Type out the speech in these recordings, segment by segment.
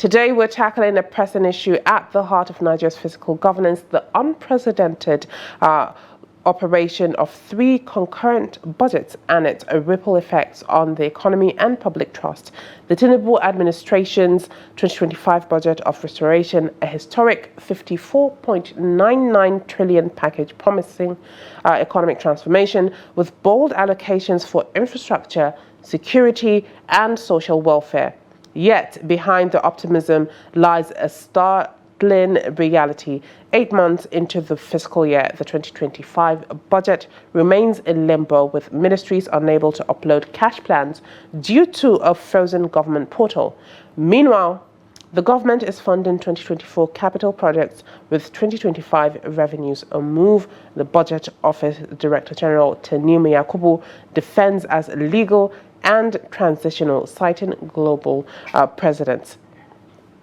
Today, we're tackling a pressing issue at the heart of Nigeria's fiscal governance, the unprecedented operation of 3 concurrent budgets and its ripple effects on the economy and public trust. The Tinubu administration's 2025 budget of restoration, a historic 54.99 trillion package promising economic transformation with bold allocations for infrastructure, security, and social welfare. Yet, behind the optimism lies a startling reality. 8 months into the fiscal year, the 2025 budget remains in limbo, with ministries unable to upload cash plans due to a frozen government portal. Meanwhile, the government is funding 2024 capital projects with 2025 revenues, a move the Budget Office Director General Tinubu defends as illegal and transitional, citing global precedents.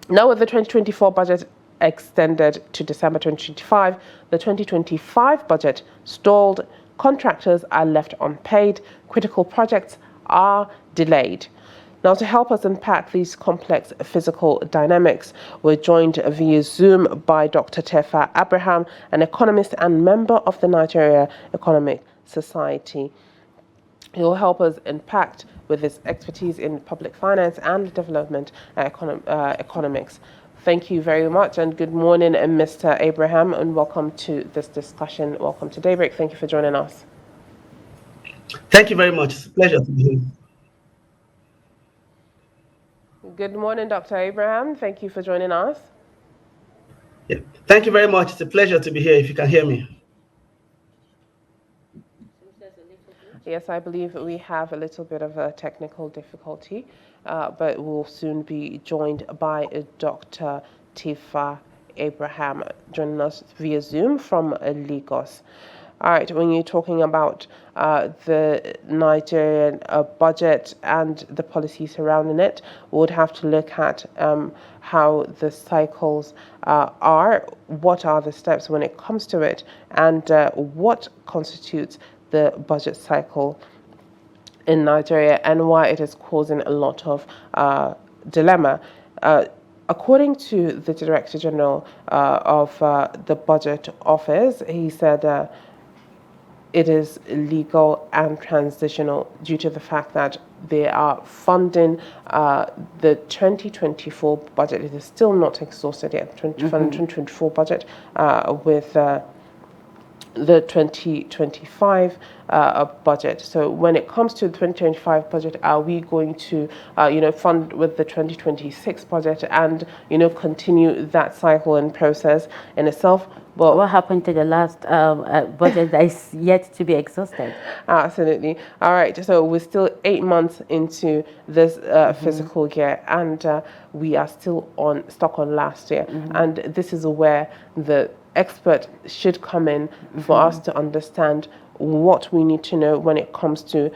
Now, with the 2024 budget extended to December 2025, the 2025 budget stalled, contractors are left unpaid, critical projects are delayed. Now, to help us unpack these complex physical dynamics, we're joined via Zoom by Dr. Terfa Abraham, an economist and member of the Nigerian Economic Society. He will help us unpack with his expertise in public finance and development economics. Thank you very much, and good morning, Mr. Abraham, and welcome to this discussion. Welcome to Daybreak. Thank you for joining us. Thank you very much. It's a pleasure to be here. Good morning, Dr. Abraham. Thank you for joining us. Yeah. Thank you very much. It's a pleasure to be here, if you can hear me. Yes, I believe we have a little bit of a technical difficulty, but we'll soon be joined by Dr. Terfa Abraham, joining us via Zoom from Lagos. All right, when you're talking about the Nigerian budget and the policy surrounding it, we would have to look at how the cycles are, what are the steps when it comes to it, and what constitutes the budget cycle in Nigeria and why it is causing a lot of dilemma. According to the Director General of the Budget Office, he said it is illegal and transitional due to the fact that they are funding the 2024 budget. It is still not exhausted yet, 2024 budget with the 2025 budget. So when it comes to the 2025 budget, are we going to, fund with the 2026 budget and, continue that cycle and process in itself? Well, what happened to the last budget that is yet to be exhausted? Absolutely. All right. So we're still 8 months into this fiscal year, and we are still stuck on last year. And this is where the expert should come in for us to understand what we need to know when it comes to,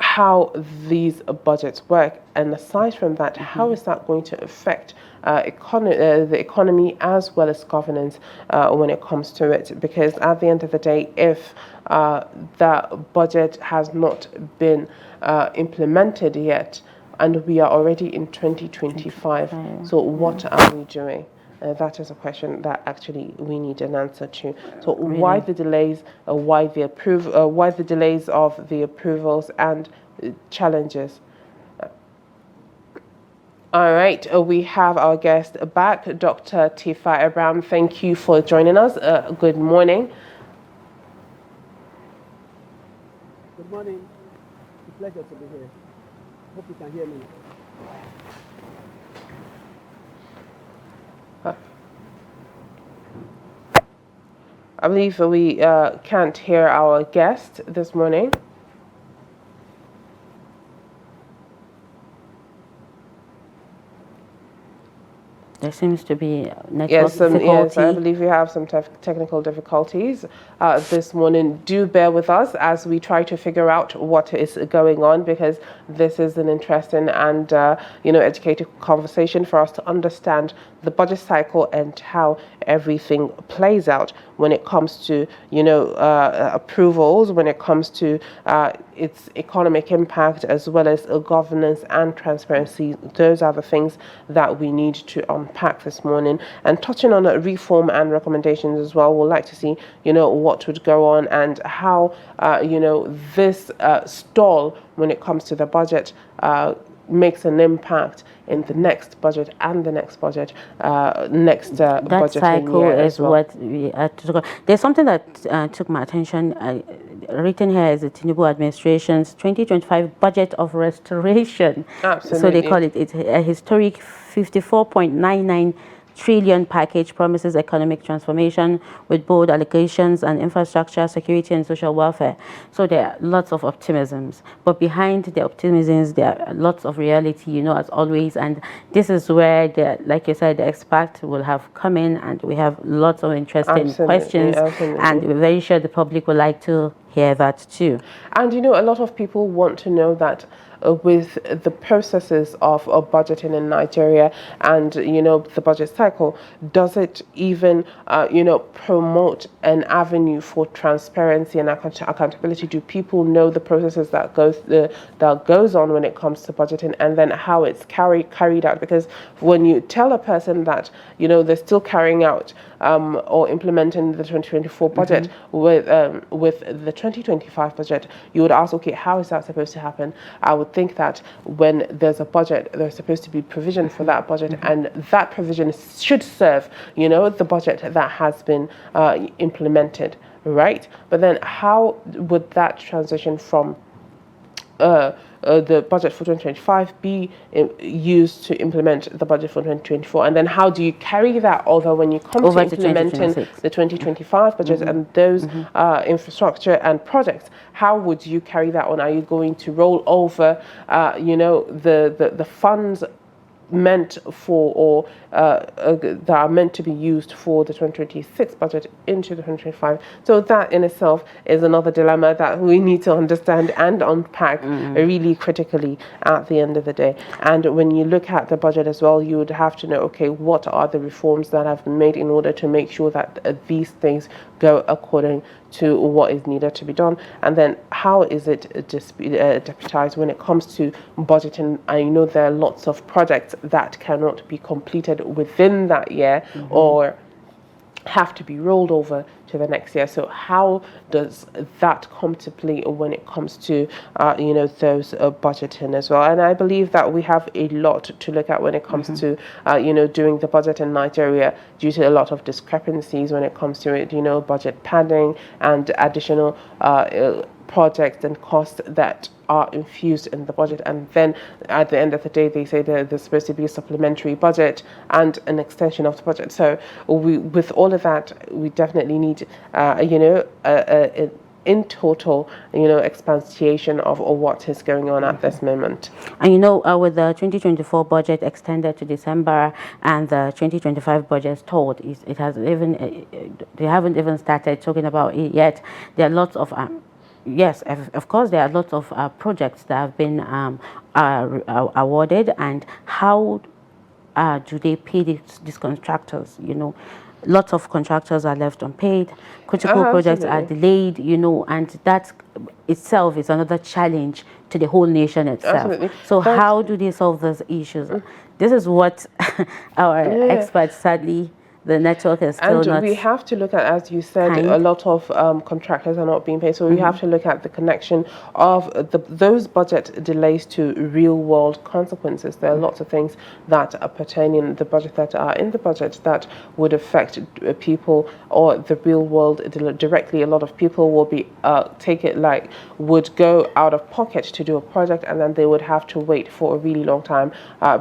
how these budgets work. And aside from that, how is that going to affect the economy as well as governance when it comes to it? Because at the end of the day, if that budget has not been implemented yet, and we are already in 2025, so what are we doing? That is a question that actually we need an answer to. So why the delays? Why the delays of the approvals and challenges? All right, we have our guest back, Dr. Terfa Abraham. Thank you for joining us. Good morning. Good morning. It's a pleasure to be here. Hope you can hear me. I believe we can't hear our guest this morning. There seems to be network difficulty. Yes, I believe we have some technical difficulties this morning. Do bear with us as we try to figure out what is going on, because this is an interesting and educated conversation for us to understand the budget cycle and how everything plays out when it comes to approvals, when it comes to its economic impact, as well as governance and transparency. Those are the things that we need to unpack this morning. And touching on reform and recommendations as well, we'd like to see, what would go on and how, this stall when it comes to the budget makes an impact in the next budget and the next budget, next that budget cycle year is as well. what we had to talk. There's something that took my attention. Written here is the Tinubu administration's 2025 budget of restoration. Absolutely. So they call it. It's a historic 54.99 trillion package promises economic transformation with bold allocations and infrastructure, security and social welfare. So there are lots of optimisms, but behind the optimisms there are lots of reality, as always. And this is where like you said, the expert will have come in, and we have lots of interesting questions. And we're very sure the public would like to hear that too. And a lot of people want to know that with the processes of budgeting in Nigeria and the budget cycle, does it even promote an avenue for transparency and accountability? Do people know the processes that goes on when it comes to budgeting, and then how it's carried out? Because when you tell a person that they're still carrying out or implementing the 2024 budget with the 2025 budget, you would ask, okay, how is that supposed to happen? I would think that when there's a budget, there's supposed to be provision for that budget, and that provision should serve, the budget that has been implemented, right? But then how would that transition from the budget for 2025 be used to implement the budget for 2024, and then how do you carry that over when you come to implementing the 2025 budget and those infrastructure and projects? How would you carry that on? Are you going to roll over the funds meant for, or that are meant to be used for the 2026 budget into the 2025? So that in itself is another dilemma that we need to understand and unpack really critically at the end of the day. And when you look at the budget as well, you would have to know, okay, what are the reforms that have been made in order to make sure that these things go according to what is needed to be done, and then how is it deputized when it comes to budgeting? I know there are lots of projects that cannot be completed within that year or have to be rolled over to the next year. So how does that come to play when it comes to those budgeting as well? And I believe that we have a lot to look at when it comes to doing the budget in Nigeria, due to a lot of discrepancies when it comes to it, budget padding and additional projects and costs that are infused in the budget. And then at the end of the day, they say that there's supposed to be a supplementary budget and an extension of the budget. So with all of that, we definitely need in total, expansion of what is going on at this moment. And with the 2024 budget extended to December and the 2025 budget stalled, it has even they haven't even started talking about it yet. There are lots of yes, of course, there are lots of projects that have been awarded, and how do they pay these contractors? Lots of contractors are left unpaid. Critical projects are delayed, and that itself is another challenge to the whole nation itself. Absolutely. So how do they solve those issues? This is what our experts, sadly, the network is still not. And we have to look at, as you said, a lot of contractors are not being paid. So we have to look at the connection of those budget delays to real world consequences. There are lots of things that are pertaining the budget, that are in the budget, that would affect people or the real world directly. A lot of people will be would go out of pocket to do a project, and then they would have to wait for a really long time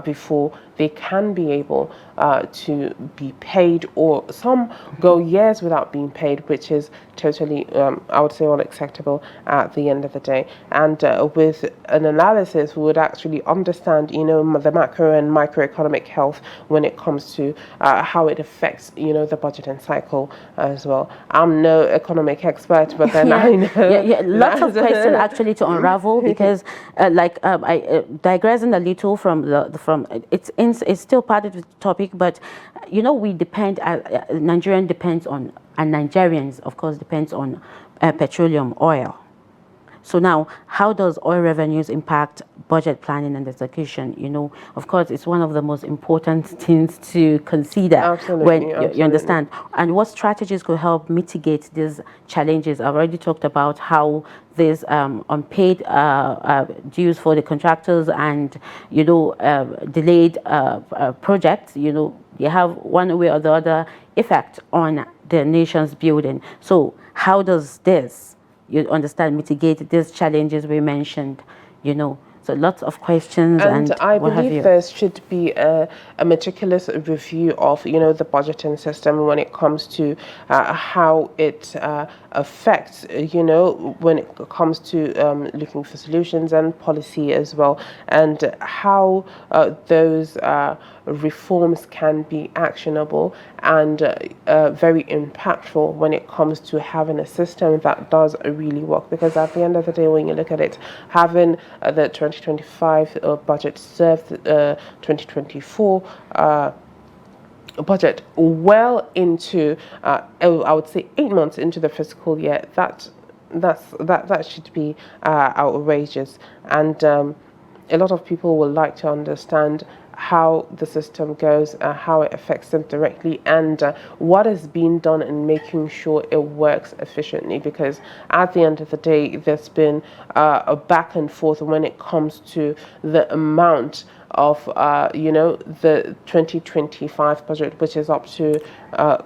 before they can be able to be paid, or some go years without being paid, which is totally, I would say, unacceptable at the end of the day. And with an analysis, we would actually understand, the macro and microeconomic health when it comes to how it affects, the budgeting cycle as well. I'm no economic expert, but then I know. Lots of questions actually to unravel, because I digressing a little from it's still part of the topic, but we depend, Nigerians, of course, depends on petroleum oil. So now, how does oil revenues impact budget planning and execution? Of course, it's one of the most important things to consider. Absolutely, when you absolutely. understand. And what strategies could help mitigate these challenges? I've already talked about how these unpaid dues for the contractors and delayed projects, they have one way or the other effect on the nation's building. So how does this, you understand, mitigate these challenges we mentioned? So lots of questions, and I what have believe you. there should be a meticulous review of, the budgeting system when it comes to how it affects, when it comes to looking for solutions and policy as well, and how those reforms can be actionable and very impactful when it comes to having a system that does really work. Because at the end of the day, when you look at it, having the 2025 budget serve the 2024 budget well into, I would say, 8 months into the fiscal year, that should be outrageous. And a lot of people would like to understand how the system goes, how it affects them directly, and what is being done in making sure it works efficiently. Because at the end of the day, there's been a back and forth when it comes to the amount of the 2025 budget, which is up to a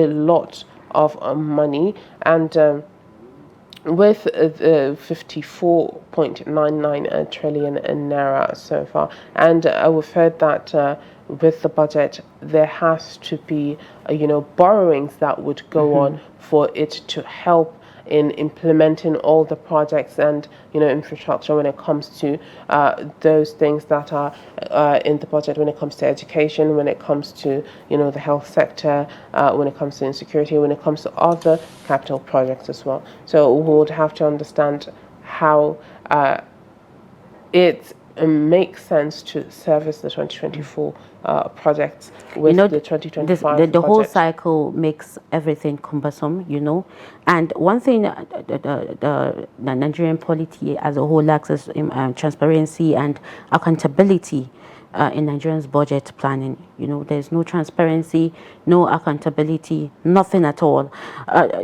lot of money, and with the 54.99 trillion naira so far. And we've heard that with the budget, there has to be, borrowings that would go on for it to help in implementing all the projects and, infrastructure when it comes to those things that are in the budget, when it comes to education, when it comes to, the health sector, when it comes to insecurity, when it comes to other capital projects as well. So we would have to understand how it makes sense to service the 2024 projects with the 2025 the whole budget. cycle makes everything cumbersome, and one thing the Nigerian polity as a whole lacks is transparency and accountability in Nigerians' budget planning. There's no transparency, no accountability, nothing at all.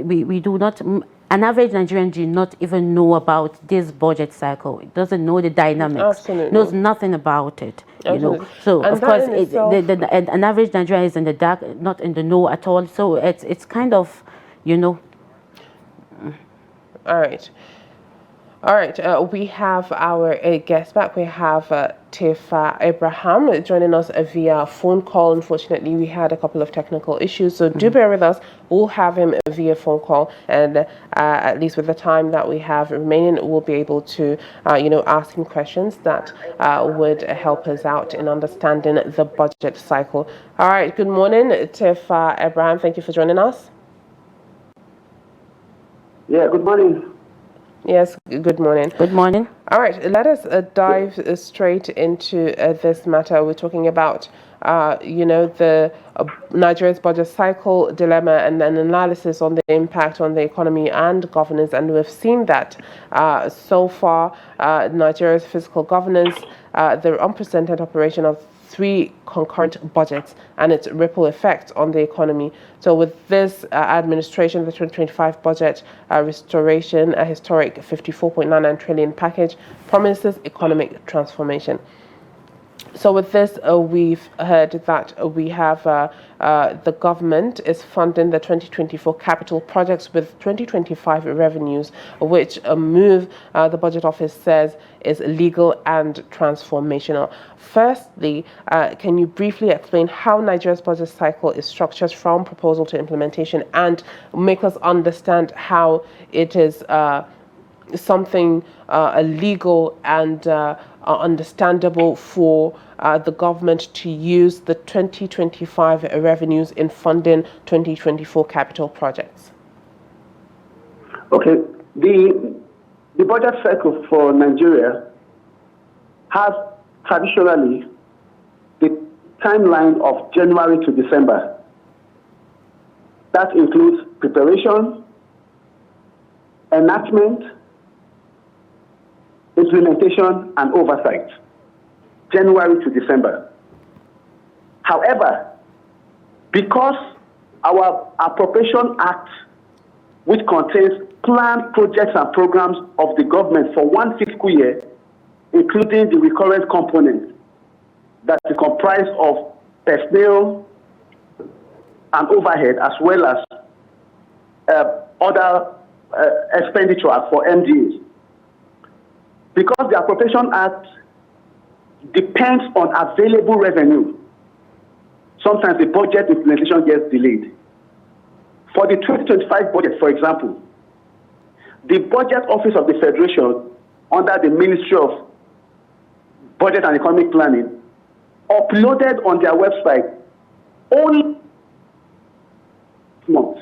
We do not. An average Nigerian do not even know about this budget cycle. It doesn't know the dynamics. Absolutely. Knows nothing about it. Absolutely. So And of that course, in itself- an average Nigerian is in the dark, not in the know at all. So it's kind of, All right. All right, we have our guest back. We have Terfa Abraham joining us via phone call. Unfortunately, we had a couple of technical issues, so do bear with us. We'll have him via phone call, and at least with the time that we have remaining, we'll be able to, ask him questions that would help us out in understanding the budget cycle. All right, good morning, Terfa Abraham. Thank you for joining us. Yeah, good morning. Yes, good morning. good morning. All right, let us dive straight into this matter. We're talking about, the Nigeria's budget cycle dilemma and an analysis on the impact on the economy and governance. And we've seen that so far, Nigeria's fiscal governance, the unprecedented operation of 3 concurrent budgets and its ripple effect on the economy. So with this administration, the 2025 budget restoration, a historic 54.99 trillion package, promises economic transformation. So with this, we've heard that we have the government is funding the 2024 capital projects with 2025 revenues, which a move the budget office says is legal and transformational. Firstly, can you briefly explain how Nigeria's budget cycle is structured from proposal to implementation, and make us understand how it is something legal and understandable for the government to use the 2025 revenues in funding 2024 capital projects? Okay, the budget cycle for Nigeria has traditionally the timeline of January to December. That includes preparation, enactment, implementation, and oversight, January to December. However, because our Appropriation Act, which contains planned projects and programs of the government for one fiscal year, including the recurrent component that is comprised of personnel and overhead, as well as other expenditure for MDAs. Because the Appropriation Act depends on available revenue, sometimes the budget implementation gets delayed. For the 2025 budget, for example, the Budget Office of the Federation, under the Ministry of Budget and Economic Planning, uploaded on their website only this month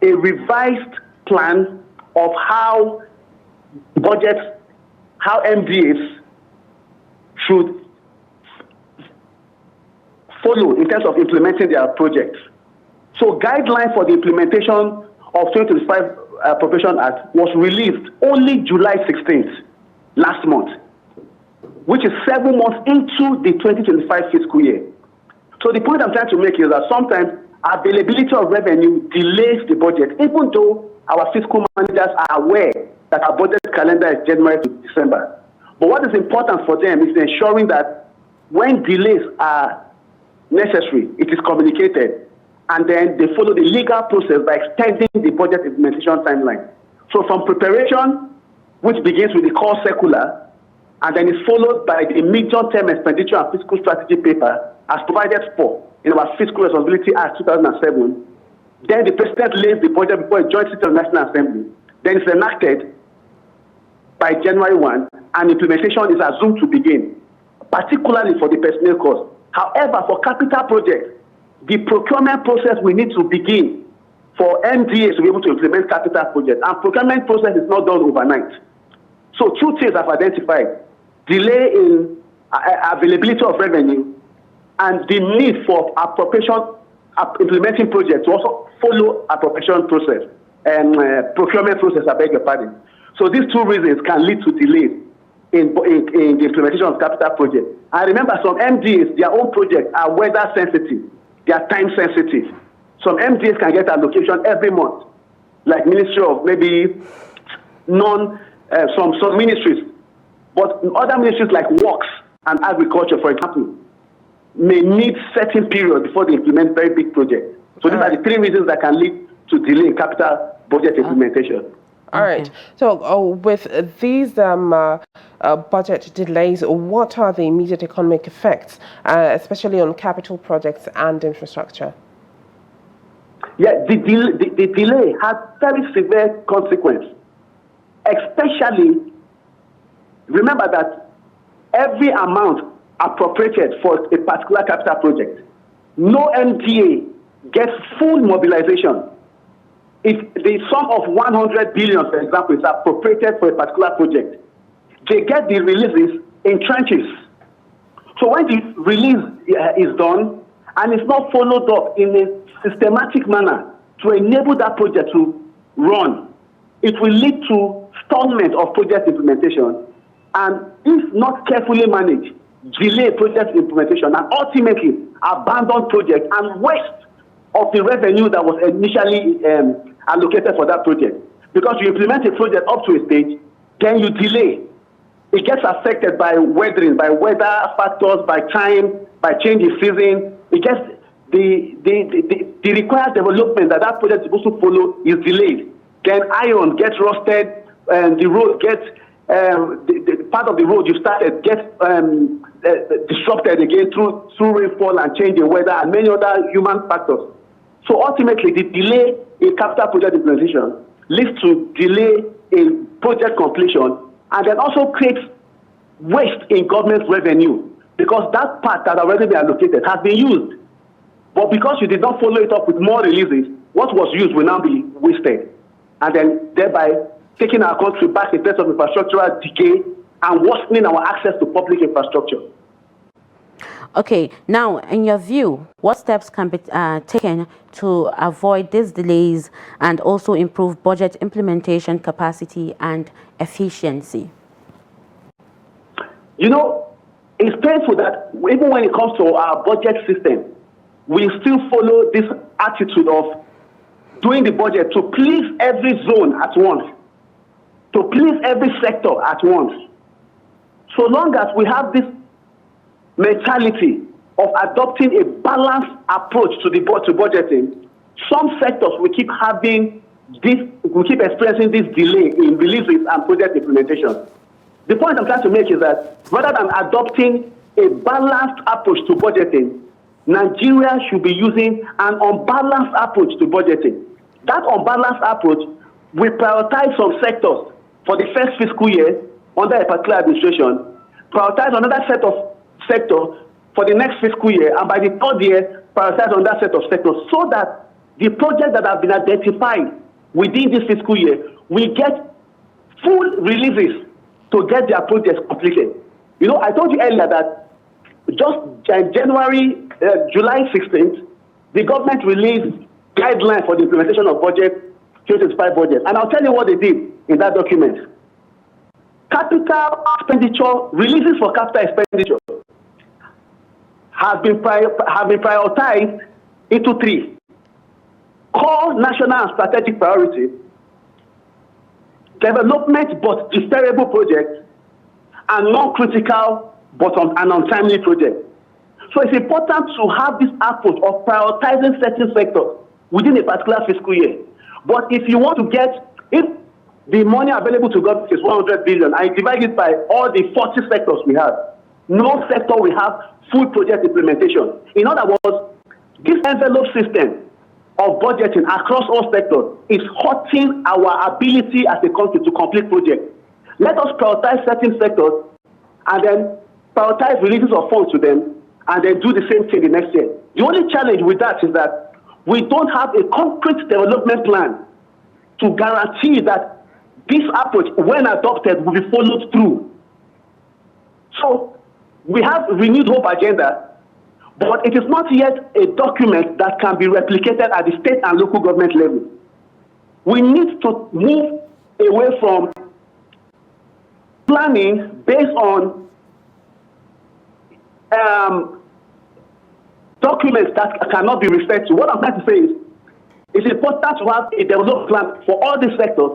a revised plan of how budgets, how MDAs should follow in terms of implementing their projects. So guideline for the implementation of 2025 Appropriation Act was released only July 16th, last month, which is 7 months into the 2025 fiscal year. So the point I'm trying to make is that sometimes availability of revenue delays the budget, even though our fiscal managers are aware that our budget calendar is January to December. But what is important for them is ensuring that when delays are necessary, it is communicated, and then they follow the legal process by extending the budget implementation timeline. So from preparation, which begins with the core circular, and then is followed by the medium-term expenditure and fiscal strategy paper as provided for in our Fiscal Responsibility Act 2007, then the President lays the budget before a joint sitting of the National Assembly. Then it's enacted by January 1, and implementation is assumed to begin, particularly for the personnel cost. However, for capital projects, the procurement process will need to begin for MDAs to be able to implement capital projects, and procurement process is not done overnight. So two things I've identified: delay in availability of revenue and the need for implementing projects to also follow appropriation process and procurement process, I beg your pardon. So these two reasons can lead to delays in the implementation of capital projects. And remember, some MDAs, their own projects are weather sensitive, they are time sensitive. Some MDAs can get allocation every month, like Ministry of maybe some ministries. But other ministries like Works and Agriculture, for example, may need certain period before they implement very big projects. So these are the three reasons that can lead to delay in capital budget implementation. All right. So with these budget delays, what are the immediate economic effects, especially on capital projects and infrastructure? Yeah, the delay has very severe consequences. Especially, remember that every amount appropriated for a particular capital project, no MDA gets full mobilization. If the sum of 100 billion, for example, is appropriated for a particular project, they get the releases in tranches. So when the release is done and it's not followed up in a systematic manner to enable that project to run, it will lead to stallment of project implementation, and if not carefully managed, delay project implementation and ultimately abandon project and waste of the revenue that was initially allocated for that project. Because you implement a project up to a stage, then you delay. It gets affected by weathering, by weather factors, by time, by change in season. It gets the required development that project is supposed to follow is delayed. Then iron gets rusted, and the road gets the part of the road you started gets disrupted again through rainfall and change in weather and many other human factors. So ultimately, the delay in capital project implementation leads to delay in project completion, and then also creates waste in government revenue, because that part that already been allocated has been used. But because you did not follow it up with more releases, what was used will now be wasted, and then thereby taking our country back in terms of infrastructural decay and worsening our access to public infrastructure. Okay, now, in your view, what steps can be taken to avoid these delays and also improve budget implementation capacity and efficiency? You know, it's painful that even when it comes to our budget system, we still follow this attitude of doing the budget to please every zone at once, to please every sector at once. So long as we have this mentality of adopting a balanced approach to budgeting, some sectors will keep having this, we keep experiencing this delay in releases and project implementation. The point I'm trying to make is that rather than adopting a balanced approach to budgeting, Nigeria should be using an unbalanced approach to budgeting. That unbalanced approach will prioritize some sectors for the first fiscal year under a particular administration, prioritize another set of sectors for the next fiscal year, and by the third year, prioritize another set of sectors, so that the projects that have been identified within this fiscal year will get full releases to get their projects completed. You know, I told you earlier that just July 16th, the government released guidelines for the implementation of budget, 2025 budget. And I'll tell you what they did in that document. Capital expenditure, releases for capital expenditure have been prioritized into three: core, national, and strategic priority, development but deferrable projects, and non-critical but untimely projects. So it's important to have this approach of prioritizing certain sectors within a particular fiscal year. But if you want to if the money available to government is 100 billion, I divide it by all the 40 sectors we have, no sector will have full project implementation. In other words, this envelope system of budgeting across all sectors is hurting our ability as a country to complete projects. Let us prioritize certain sectors and then prioritize releases of funds to them, and then do the same thing the next year. The only challenge with that is that we don't have a concrete development plan to guarantee that this approach, when adopted, will be followed through. So we have renewed hope agenda, but it is not yet a document that can be replicated at the state and local government level. We need to move away from planning based on documents that cannot be referred to. What I'm trying to say is, it's important to have a development plan for all these sectors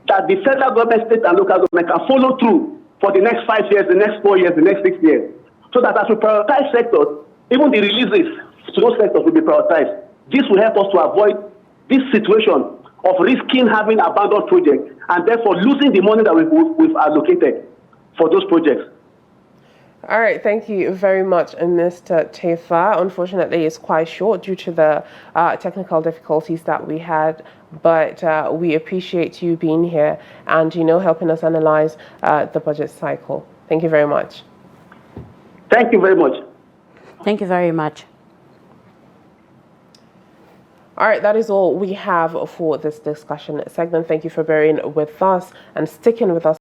that the federal government, state and local government can follow through for the next 5 years, the next 4 years, the next 6 years. So that as we prioritize sectors, even the releases to those sectors will be prioritized. This will help us to avoid this situation of risking having abandoned projects and therefore losing the money that we've allocated for those projects. All right, thank you very much, Mr. Terfa. Unfortunately, it's quite short due to the technical difficulties that we had, but we appreciate you being here and, helping us analyze the budget cycle. Thank you very much. Thank you very much. Thank you very much. All right, that is all we have for this discussion segment. Thank you for bearing with us and sticking with us